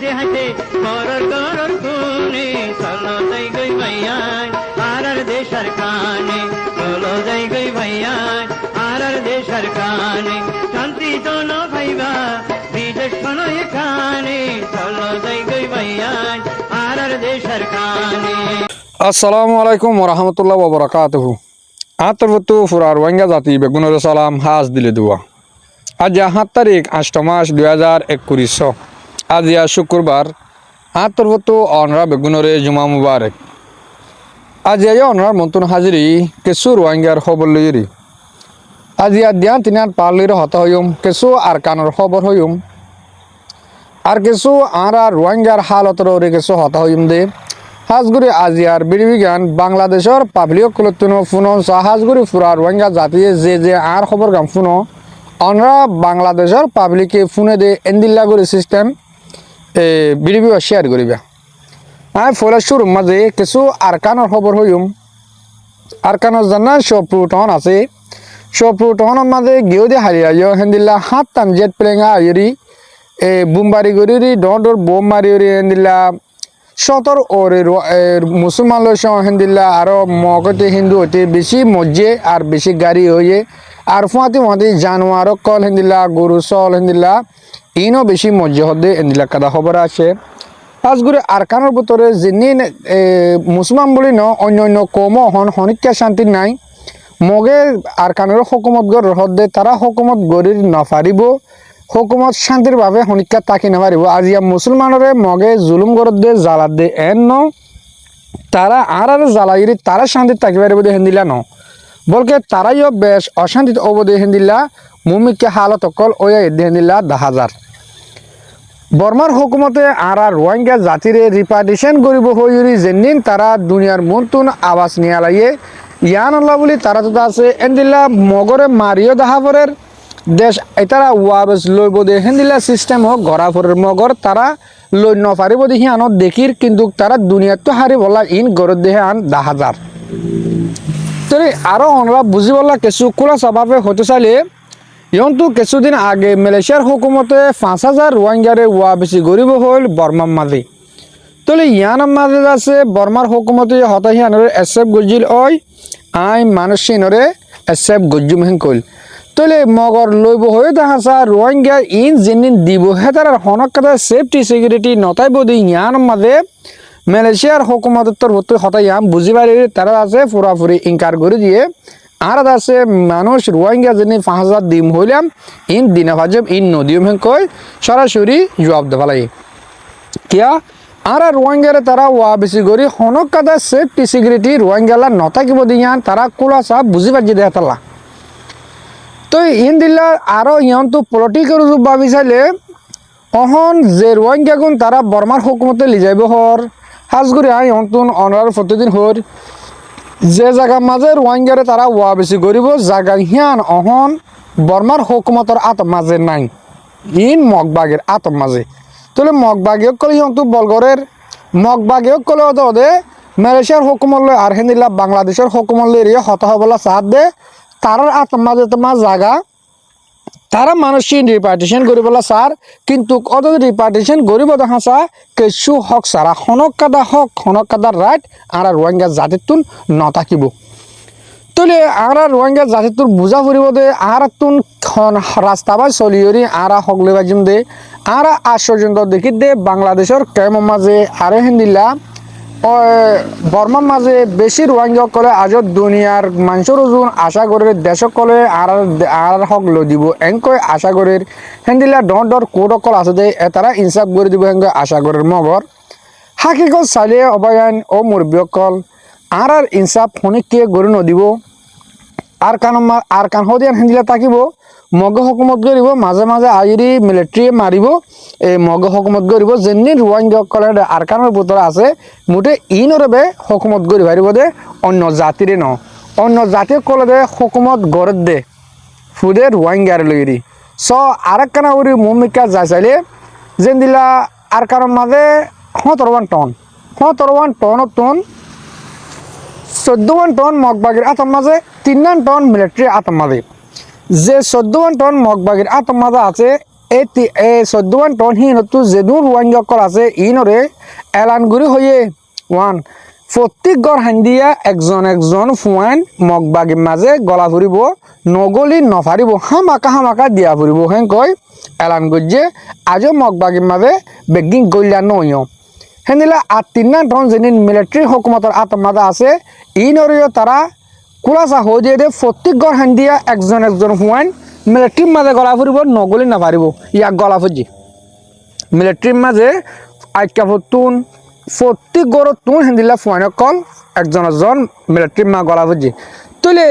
হাসে হাসে করর করর খুনে চলো যাই গই ভাইয়ান আর দেশের কানে চলো যাই গই ভাইয়ান আর দেশের কানে শান্তি তো না ভাইবা বিদেশ শোনো এখানে চলো যাই গই ভাইয়ান আর দেশের কানে। আসসালামু আলাইকুম ওরহামতুল্লাহ ওবরাকাতুহু। আতরবতু ফুরার ওয়াঙ্গা জাতি বেগুনের সালাম হাজ দিলে দুয়া। আজ 7 তারিখ 8 মাস 2021। আজ শুক্রবার। আতরবতু অনরা বেগুনরে জুমা মুবারক। আজ অনরার মন্তন হাজিরি কেসু রোহিঙ্গার খবর লইরি। আজ দিয়ান তিনান পার্লির হতা হইম কেসু আর কানর খবর হইম আর কেসু আর রোহিঙ্গার হালতর কেসু হতা হইম দে। হাজগুড়ি আজিয়ার বিড়িবিজ্ঞান বাংলাদেশের পাবলিক কলতুনো ফুনো হাজগুড়ি ফুরা রোহিঙ্গা জাতি যে আর খবর গাম ফুনো অনরা বাংলাদেশের পাবলিকে ফুনে দে এন্দিল্লাগুড়ি সিস্টেম বিড়িবি শেয়ার করিবা। আই ফলাশুর মাঝে কিছু আরকানোর খবর হইম। আরকানোর জানা সপ্রুটন আছে। সপ্রুটনের মাঝে গিয়েও দিয়ে হারিয়ে হেন্দিল্লা 7 টান জেট প্লেঙ্গা আইরি বুমবারি গড়ি ডর বোম মারি হেন্দিল্লা 17 ওরে মুসলমান লইস হেন্দিল্লা আরো মগতে হিন্দু হইতে বেশি মজ্জে আর বেশি গাড়ি হয়ে আর ফুয়াতি জানোয়ার কল হেন্দিল্লা গরু চল হেন্দিল্লা ইনও বেশি মজ্জে হদে হেন্দিল্লা কাদা খবর আছে। আজগুড়ি আরকানোর ভিতরে যিনি মুসলমান বলি ন অন্য কম হন হনিকা শান্তি নাই মগে আরকানোর হকুমত গড় হদে তারা হকুমত গড়ির নফারিব হকুমত শান্তির ভাবে হনিকা তাকি নামারিব। আজ মুসলমানরে মগে জুলুম গরত দে জ্বালা দে এন ন তারা আর জ্বালাইরি তারা শান্তি তাকি পারিব দে হেন্দিলা ন বলকে তারাইও বেশ অশান্তিত অবদে হেন্দিল্লা মুমিকে হালত অকল ওয়া এদে হেন্দিল্লা 10,000। বর্মার হুকুমতে আর রোহিঙ্গা জাতিরে রিপার্টিশন করিব হইরি যেদিন তারা দুনিয়ার মন্তুন আওয়াজ নিয়ে লাইয়ে ইয়ান আল্লাহ বলি তারা তো আছে এন্দিল্লা মগরে মারিও দাহাফরের দেশ এতারা ওয়াবস লইব দে হেন্দিল্লা সিস্টেম হোক গড়াফরের মগর তারা লই নপারিব দেখি আনত দেখির কিন্তু তারা দুনিয়ার তো হারি বলা ইন গড়ত দেহে আন 10,000। তবে আরও অনরা বুঝি বলা কিছু খোলা স্বভাবে হতে চাইলে ইয়ন্তু কিছুদিন আগে মালয়েশিয়ার হুকুমতে 5,000 রোহিঙ্গারে ওয়া বেশি গরিব হল বর্মার মাঝে। তলে ইয়ানার মাঝে আছে বর্মার হুকুমতে হতাহিয়ানরে এসেপ গজিল ওই আই মানুষিনরে এসেপ গজুম হেন কইল। তলে মগর লইব হয়ে দেখাছা রোহিঙ্গা ইন যেদিন দিব হে তার হনক কথা সেফটি সিকিউরিটি নতাইব দি ইয়ানার মাঝে মালয়েশিয়ার হুকুমতের হতাইয়াম বুঝি পারি তারা আছে পুরাপুরি ইনকার করে দিয়ে আর আছে মানুষ রোহিঙ্গা যিনি 5,000 দিম হইলাম ইন দিনা ভাজব ইন নদীম হেন কই সরাসরি জবাব দেওয়া লাগে কিয়া আর রোহিঙ্গারে তারা ওয়া বেশি করি হনক কাদা সেফটি সিকিউরিটি রোহিঙ্গালা নথাকিব দিয়ান তারা কোলা সব বুঝি পারছি দেখা তালা। তো ইন দিল্লা আরও ইয়ন তো পলিটিক্যাল রূপ ভাবি চাইলে অহন যে রোহিঙ্গা গুণ তারা বর্মার হুকুমতে লিজাইব হর হাজগুড়ি আই অন্তুন অনার প্রতিদিন হর যে জায়গা মাঝে রোহিঙ্গারে তারা ওয়া বেশি গরিব জায়গা হিয়ান অহন বর্মার হুকুমতর আতম মাঝে নাই ইন মগবাগের আতম মাঝে। তাহলে মগবাগিয়ক কলে হিয়ন্তু বলগরের মগবাগিয়ক কলে ওদে মালয়েশিয়ার হুকুমত লয় আর হেন্দিল্লা বাংলাদেশের হুকুমত লয় রিয়ে হতা হবলা সাথ দে তারার আতম মাঝে তোমার জায়গা তারা মানুষই রিপার্টিশন করিবলা সার কিন্তু অত রিপার্টিশন করিব দেখাছা কিছু হক সারা হনক কাদার রাইট আর রোহিঙ্গা জাতিতুন নথাকিব। তলে আর রোহিঙ্গা জাতিতুর বুঝা ফুরিব দে আর তুন রাস্তা বাই চলিয়রি আর হকলে বাজিম দে আর আশ্চর্য দেখি দে বাংলাদেশের কেম মাঝে আরে হিন্দিল্লা বর্মার মাঝে বেশি রোহিঙ্গা কলে আজ দুনিয়ার মানুষের ওজন আশা করে দেশক কলে আর হক লো দিব এনকই আশা করে হেন্দিল্লা ডর কোটকল আছে দে তারা ইনসাফ করে দিব হেঙ্গ আশা করে মগর হাকিকত চাইলে অবয়ান ও মুরব্বীসকল আর ইনসাফ ফনিকে গড়ি নদিব আর কান হদিয়ান হেন্দিল্লা থাকিব মগ হুকুমত গরিব মাঝে মাঝে আইরি মিলিটারি মারিব এই মগ হুকুমত গরিব যেনি রোহিঙ্গা কলে আরকানের ভিতরে আছে মুঠে ইনরে হুকুমত গরি পারিব দে অন্য জাতিরে ন অন্য জাতি কলে দে হুকুমত গড়ত দে ফুদে রোহিঙ্গার লইরি স আরেকখানা উড়ি মুমিকা যাই চাইলে যেন দিলা আরকানের মাঝে 17 টন 17 টন 14 টন মগবাগির আতম মাঝে 3 টন মিলিটারি আতম মাঝে যে 14 টন মগবাগির আতম মাঝে আছে এই 14 টন হিনতো যেদুন রোহিঙ্গা কল আছে ইনরে এলানগুড়ি হয়ে ওয়ান প্রত্যেক গড় হান্দিয়া একজন ফুয়ান মগবাগির মাঝে গলা ফুরিব নগলি নফারিব হামাকা দিয়া ফুরিব হেন কয় এলান গজ্জে আজও মগবাগির মাঝে বেগিং গইলা নয় হেনিলা আর 3 টন যেন মিলিটারি হুকুমতর আত্মাদা আছে ইনরেও তারা কুলাসা হয়ে দিয়ে প্রত্যেক গড় হান্দিয়া একজন ফুয়ান মিলিটারির মাঝে গলা ফুরিব নগলি নাফারিব ইয়াক গলা ফুজি মিলিটারির মাঝে আইকা ফতুন প্রত্যেক গড় তুন হেন্দিলা ফুয়ান কল একজন মিলিটারির মা গলা ফুজি তুলে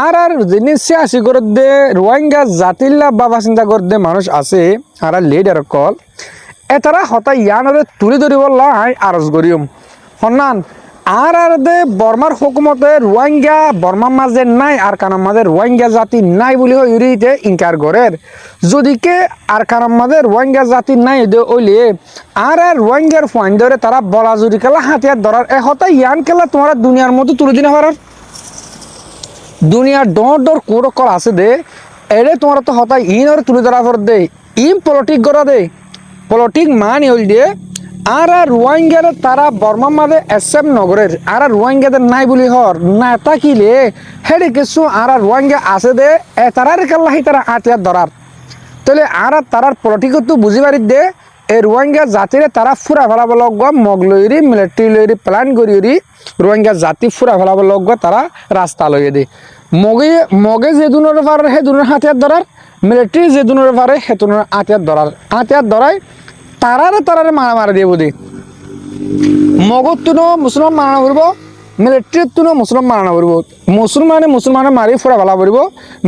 আর জিনিস আসি করে দে রোহিঙ্গা জাতিল্লা বাবা চিন্তা করে দে মানুষ আছে আর লিডার কল এতারা হতা ইয়ানরে তুলি ধরি বললা আই আরজ করিম হন্নান আর দে বর্মার হুকুমতে রোহিঙ্গা বর্মার মাঝে নাই আর কানার মাঝে রোহিঙ্গা জাতি নাই বলি ইউরিতে ইনকার করের যদিকে আর কানার মাঝে রোহিঙ্গা জাতি নাই দে ওইলে আর রোহিঙ্গার ফাইন ধরে তারা বলা জুড়ি খেলা হাতিয়ার ধরার এ হতা ইয়ান খেলা তোমার দুনিয়ার মতো তুলে দিনে পারার দুনিয়ার ডর কোর কল আছে দে এরে তোমার তো হতা ইনরে তুলে ধরা পর দে ইম পলিটিক করা দে পলিটিক মানে হইল দিয়ে আর রোহিঙ্গার তারা বর্মার মাঝে এসএম নগরের আর রোহিঙ্গাদের নাই বলি হর না তাকিলে হেডে কিছু আর রোহিঙ্গা আছে দে এ তারার কাল্লাহি তারা আটিয়ার ধরার তাহলে আর তারার পলিটিকও তো বুঝি পারি দে এই রোহিঙ্গা জাতিরে তারা ফুরা ফেলাব লগ মগ লইরি মিলিটারি লইরি প্ল্যান করি রোহিঙ্গা জাতি ফুরা ফেলাব লগ তারা রাস্তা লইয়ে দে মগে যে দুনের পারে হে দুনের হাতিয়ার ধরার মিলিটারি যে দুনের পারে হে দুনের হাতিয়ার ধরায় তারারে মারা দিয়ে বুঝি মগর তুনো মুসলমান মারানো করব মিলিটারির তুনো মুসলমান মারানো করব মুসলমানে মারি ফুরা ফেলা করব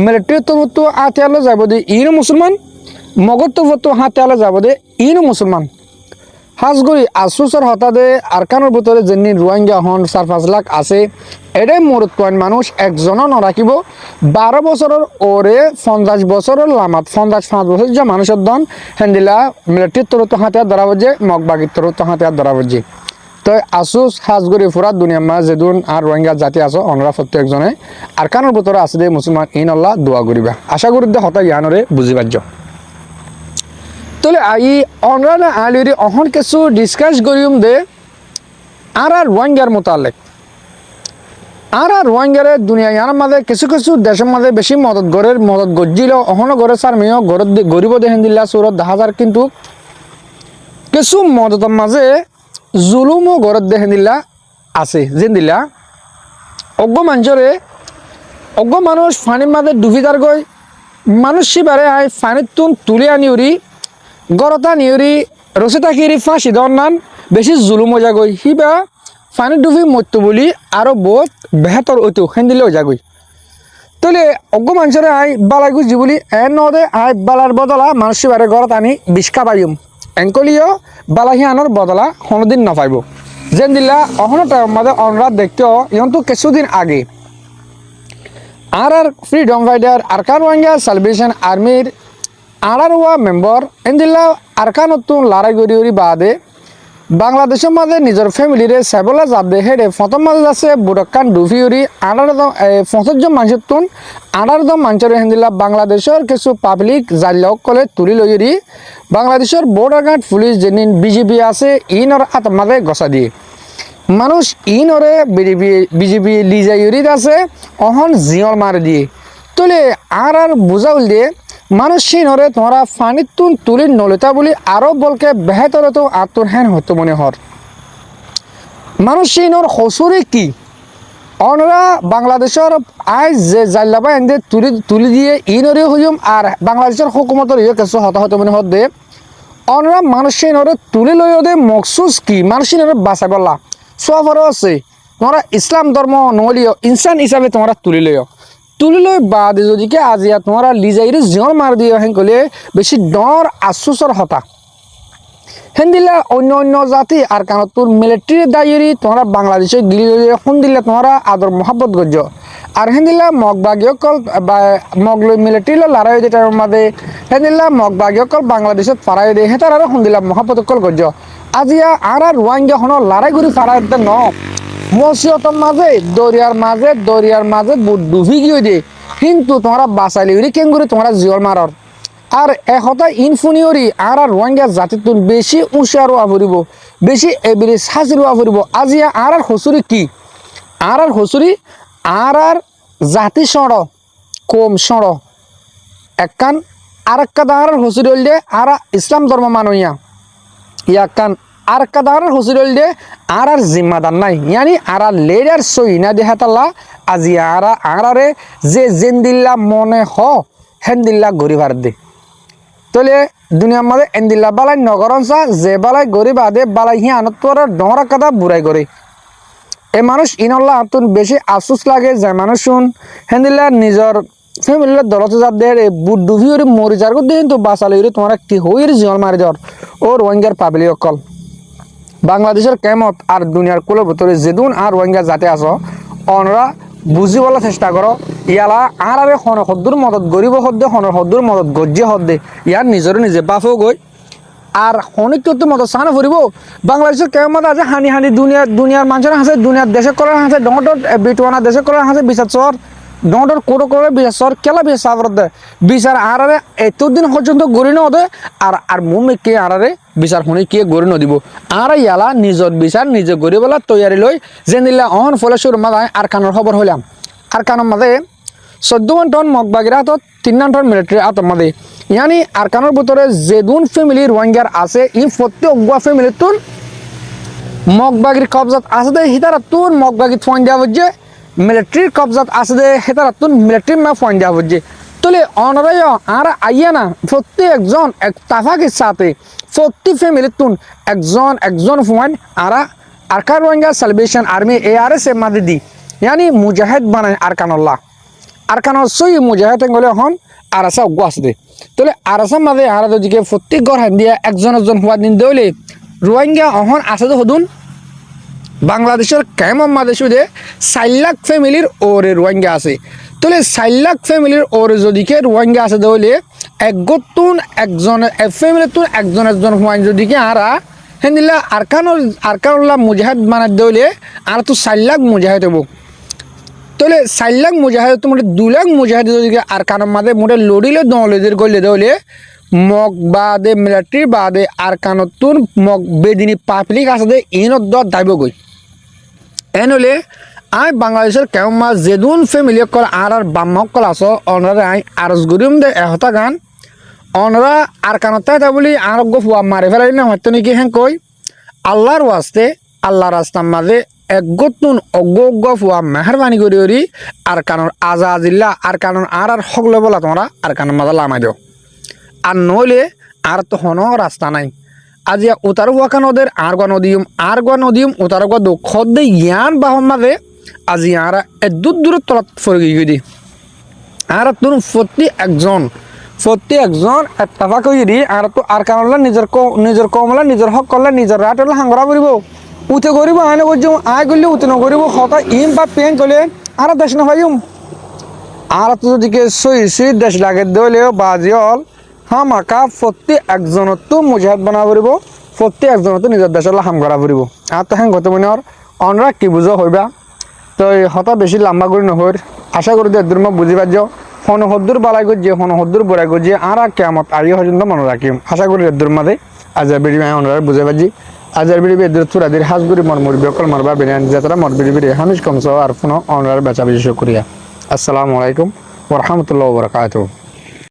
মিলিটারির তো হাতিয়ালে যাব দে ইনো মুসলমান মগর তো হাতিয়ালে যাব দে ইনো মুসলমান হাজগুড়ি আসুসর হতাদে আরকানোর ভিতরে যেমনি রোহিঙ্গা হন 4-5 লাখ আছে এটাই মরত কয়েন মানুষ একজনও নরাখিব 12 বছরের ওরে 50 বছরের লামাত 55 বছর যে মানুষের দন হেন্দিলা মিলিটারির তরত হাতিয়ার ধরা বজে মগবাগির তরত হাতিয়ার ধরা বজে তো আসুস হাজগুড়ি ফুরাত দুনিয়ার মা যেদুন আর রোহিঙ্গা জাতি আছো অনরা প্রত্যেকজনে আরকানোর ভিতরে আছে দে মুসলমান ইন আল্লাহ দোয়া করিবা আশা করি দে হতা জ্ঞানরে বুঝি পারছ তাহলে আই অনরানা আলিরি অহন কিছু ডিসকাস করিম দে আর রোহিঙ্গার মোতালেক আর রোহিঙ্গারে দুনিয়া ইয়ার মাঝে কিছু দেশের মাঝে বেশি মদত গজ্জিল অহন গড়ে সার মেয় গরিব দেখেন দিল্লা সুরত 10,000 কিন্তু কিছু মদতের মাঝে জুলুমও গড়ত দেখেন দিল্লা আছে যেন দিল্লা অজ্ঞ মানুষ ফানির মাঝে ডুবি তার গই মানুষ সিবারে আই ফানির তুন তুলে আনি উড়ি গরতা নিউরি রসিতা কিরি ফাঁসি দর নান বেশি জুলুম হয়ে যাগই হিবা ফানি ডুবি মরতো বলি আরো বহুত বেহতর হইতো হেন্দিলেও যাগই তাহলে অজ্ঞ মানুষের আই বালাই গুজি বলি এর নদে আই বালার বদলা মানুষ বারে গরত আনি বিষকা পাইম এঙ্কলিও বালাহি আনোর বদলা কোনোদিন নপাইব যেন দিলা অহনো টাইম মাঝে অনরাত দেখতেও ইহন তো কিছুদিন আগে আর freedom fighter Arakan Rohingya salvation আর্মির আড়ারোয়া মেম্বার এনদিল্লা আরকানতুন লড়াই করি বাদে বাংলাদেশের মাঝে নিজের ফ্যামিলিরে সেবলা যাবে হেডে প্রথম মাঝে আছে বুড়কান ডুফিউরি 50 জন মানুষের তুন 18 জন মানুষের হেন্দিল্লা বাংলাদেশের কিছু পাবলিক জাল্লাও কলে তুলি লইরি বাংলাদেশের বর্ডার গার্ড পুলিশ যেদিন বিজেপি আছে ইনর আত্মাদে গসা দিয়ে মানুষ ইনরে বিজেপি লিজাইরিত আছে অহন জিয়র মারে দিয়ে তুলে আর বুঝাউল দিয়ে মানুষ সিনরে তোমরা ফানির তুন তুলি নলিতা বলি আরো বলকে বেহতরে তো আত্মর হ্যান হতো মনে হর মানুষ সিনর হসুরে কি অনরা বাংলাদেশের আজ যে জাল্লাবা এনে তুলি দিয়ে ইনরে হইম আর বাংলাদেশের হুকুমতের ইয়ে কিছু হতো মনে হর দে অনরা মানুষ সিনরে তুলি লইও দে মকসুস কি মানুষ সিনরে বাঁচাই বললা সফরও আছে তোমরা ইসলাম ধর্ম নলিও ইনসান হিসাবে তোমরা তুলি লৈ বাদে যদিকে আজিয়া তোমরা লিজাইরে জিয়র মার দিয়ে হেন কলে বেশি ডর আশুসর হতা হেন দিলা অন্য জাতি আর কারণ তোর মিলিটারি দায়রি তোমরা বাংলাদেশে গিলি এখন দিলে তোমরা আদর মহাব্বত গজ্জ আর হেন দিলা মগবাগীয় কল মগল মিলিটারি লড়াই দিয়ে টাইমের মাঝে হেন দিলা মগবাগীয় কল বাংলাদেশত ফারাই দিয়ে হেতার আর এখন দিলা মহাব্বত কল গজ্জ আজিয়া আর রোহিঙ্গা হন লড়াই করে ফারাই ন মসিয়তর মাঝে দরিয়ার মাঝে ডুবি গিয়ে দিয়ে কিন্তু তোমরা বাঁচাইলে কেন করে তোমরা জিয়র মারর আর এহতা ইনফুনিয়রি আর রোহিঙ্গা জাতিতুন বেশি উঁচারো আফরিব বেশি এবিলি সাজিরো আফরিব আজি আর হসুরি কি আর হসুরি আর জাতি সড় কম সড় একখান আর একটা দাঁড়ার হসুরি হল আর ইসলাম ধর্ম মানইয়া ইয়াকান আর একটা দাঁড়ার হসুরি হল আর জিম্মাদার নাই ইয়ানি আর লেডার সই না দেহাতাল্লা আজি আরারে যে জেন্দিল্লা মনে হেন দিল্লা গরিবার দে তলে দুনিয়ার মাঝে এন্দিল্লা বালাই নগরঞ্চা যে বালাই গরিব আদে বালাই হি আনত ডরা কাদা বুড়াই করে এ মানুষ ইনল্লা আতুন বেশি আফসোস লাগে যে মানুষ শুন হেন্দিল্লা নিজের ফ্যামিলির দলত যাদের বুট ডুবি মরি যার কিন্তু বাঁচালে তোমার কি হইর জিয়ল মারি দেওয়ার ও রোহিঙ্গার পাবলি অকল বাংলাদেশের কেমত আর দুনিয়ার কুলের ভিতরে যেদুন আর রোহিঙ্গা জাতি আছো অনরা বুঝিবলে চেষ্টা করো ইয়ালা আর হদ্দুর মদত গরিব হদ্দে হদ্দুর মদত গজ্জে হদ্দে ইয়ার নিজে বাফও গই আর অনেক তো মদত সানা ফুরিব বাংলাদেশের কেমত আছে হানি দুনিয়ার মানুষের হাসে দুনিয়ার দেশে করার হাসে ডর বিটুয়ানা দেশে করার হাসে বিচার চর ডর কোটো করে বিচার চর কেলা বিচার সাবর দে বিচার আর এতদিন পর্যন্ত গড়ি নদে আর মুমে কে আর বিচার শুনি কে গড়ি নদিব আর ইয়ালা নিজের বিচার নিজে গড়ি বলা তৈয়ারি লই যে নিলা অহন ফলে সুর মাদায় আর কানোর খবর হইলাম আর কানোর মাঝে 14 টন মগবাগির হাতত 3 টন মিলিটারি হাতর মাঝে ইয়ানি আর কানোর ভিতরে যেদুন ফ্যামিলি রোহিঙ্গার আছে ই প্রত্যেক অগুয়া ফ্যামিলির তুন মগবাগির কবজাত আছে দে হিতারা তুন মগবাগির ফোন দেওয়া হচ্ছে মিলিটারির কবজাত আছে দে হিতারা তুন মিলিটারির মা ফোন দেওয়া হচ্ছে তলে অনরায় আর আইয়া না প্রত্যেকজন এক তাফাকের সাথে প্রতি ফ্যামিলির তুন একজন ফোন Arakan Rohingya salvation army ARS এর মাঝে দি ইয়ানি মুজাহিদ বানায় আরকানুল্লাহ আরকানুর সই মুজাহিদ গলে হন আরাসা অজ্ঞ আছে দে তাহলে আরাসার মাঝে আর দিকে প্রত্যেক ঘর হান দিয়া একজন হওয়া দিন দেলে রোহিঙ্গা অহন আছে তো হদুন বাংলাদেশের কেমন মাঝে শুধু 4 লাখ ফ্যামিলির ওরে রোহিঙ্গা আছে তাহলে 4 লাখ ফ্যামিলির ওরে যদিকে রোহিঙ্গা আছে তাহলে একজন ফ্যামিলির তুন একজন হুয়াইন যদিকে আরা হেন্দিল্লা আরকানুল্লাহ মুজাহিদ বানাই দেলে আর তো 4 লাখ মুজাহিদ হবো তাহলে 4 লাখ মুজাহিদ তো মোটে 2 লাখ মুজাহিদ যদিকে আরকানের মাঝে মোটে লড়িলে দলেদের করলে দেলে মগ বাদে মিলিটারি বাদে আরকানতুন মগ বেদিনী পাবলিক আছে দে ইনত দাইব গই এনলে আই বাংলাদেশের কেমন মাছ যেদুন ফ্যামিলি কল আর বাম্মকল আছো অনরা আই আরজ গরিম দে এহতা গান অনরা আরকানতে তা বলি আরোগ্য ফুয়া মারি ফেলাই না হয়তো নাকি হ্যাঁ কই আল্লাহর ওয়াস্তে আল্লাহর রাস্তার মাঝে একগতুন অজ্ঞ ফুয়া মেহরবানি করি আরকানোর আজাজিল্লা আরকানোর আর হকলে বলা তোমরা আরকানোর মাঝে লামাই দিও আর নইলে আর তো হন রাস্তা নাই আজি উতার হুয়াকা নদের আরগা নদীম উতার হুয়া দুঃখ দে ইয়ান বাহন মাঝে আজি আর দূর তলত ফরে গিয়ে দি আর তুন প্রতি একজন এত্তাফাক হয়ে দি আর তো আর কারণলা নিজের কমলা নিজের হক করলে নিজের রাট হলে হাঙ্গরা করিব উঠে করিব আইনে করছো আয় করলে উঠে নকরিব হতা ইম বা পেন করলে আর দেশ না ভাইম আর তো যদিকে সই দেশ লাগে দলেও বাজিল হামাকা প্রতি একজনত তো মুজাহিদ বানা পড়ব প্রতি একজনত নিজের দেশের হাম করা পড়ব আর তো হ্যাঁ গত মনের অনরা কি বুঝো হইবা তো হতা বেশি লম্বা করে নহর আশা করি এদুর মই বুঝি পারছ হদ্দুর বালাই গজিয়ে হদ্দুর বড়াই গজিয়ে আর কেমত আরিয়ে পর্যন্ত মনে রাখিম আশা করি এদুর মাঝে আজার বিড়ি অনরা বুঝে পারছি আজার বিড়ি এদুর চুরাদির হাজগুড়ি মরমুড়ি অকল মরবা বেরিয়ান যাত্রা মর বিড়ি হামিজ কমস আর পুনঃ অনরার বেচা বেশি করিয়া আসসালামু আলাইকুম ওয়া রাহমাতুল্লাহি ওয়া বারাকাতুহু।